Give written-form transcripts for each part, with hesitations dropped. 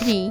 3،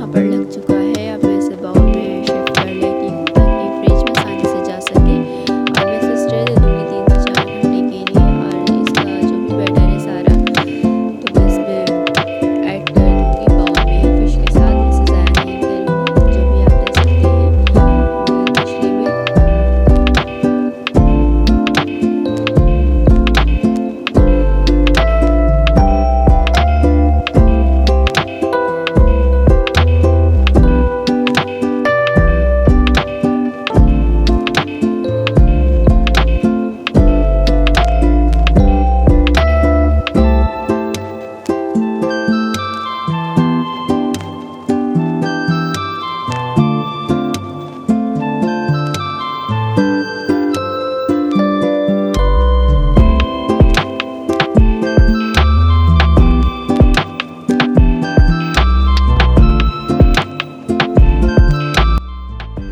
यहाँ पर लग चुका है। अब मैं इसे बाउल में शिफ्ट कर लेती हूँ ताकि फ्रिज में आसानी से जा सके। और मैं इसे स्टे दे दूँगी 3 से 4 घंटे के लिए। और इसका जो भी बैटर है सारा तो मैं इसमें ऐड कर दूँगी बाउल में फिश के साथ। इसे ज़ाया नहीं करूँगी, जो भी आप दे सकते हैं मछली में।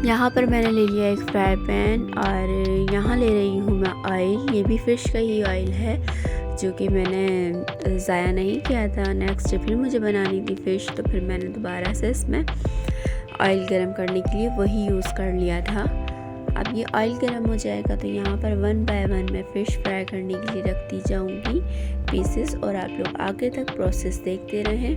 यहाँ पर मैंने ले लिया एक फ्राई पैन और यहाँ ले रही हूँ मैं ऑयल। ये भी फ़िश का ही ऑयल है जो कि मैंने ज़ाया नहीं किया था। नेक्स्ट फिर मुझे बनानी थी फ़िश, तो फिर मैंने दोबारा से इसमें ऑयल गरम करने के लिए वही यूज़ कर लिया था। अब ये ऑयल गरम हो जाएगा तो यहाँ पर 1 बाय 1 मैं फ़िश फ्राई करने के लिए रखती जाऊँगी पीसेस, और आप लोग आगे तक प्रोसेस देखते रहें।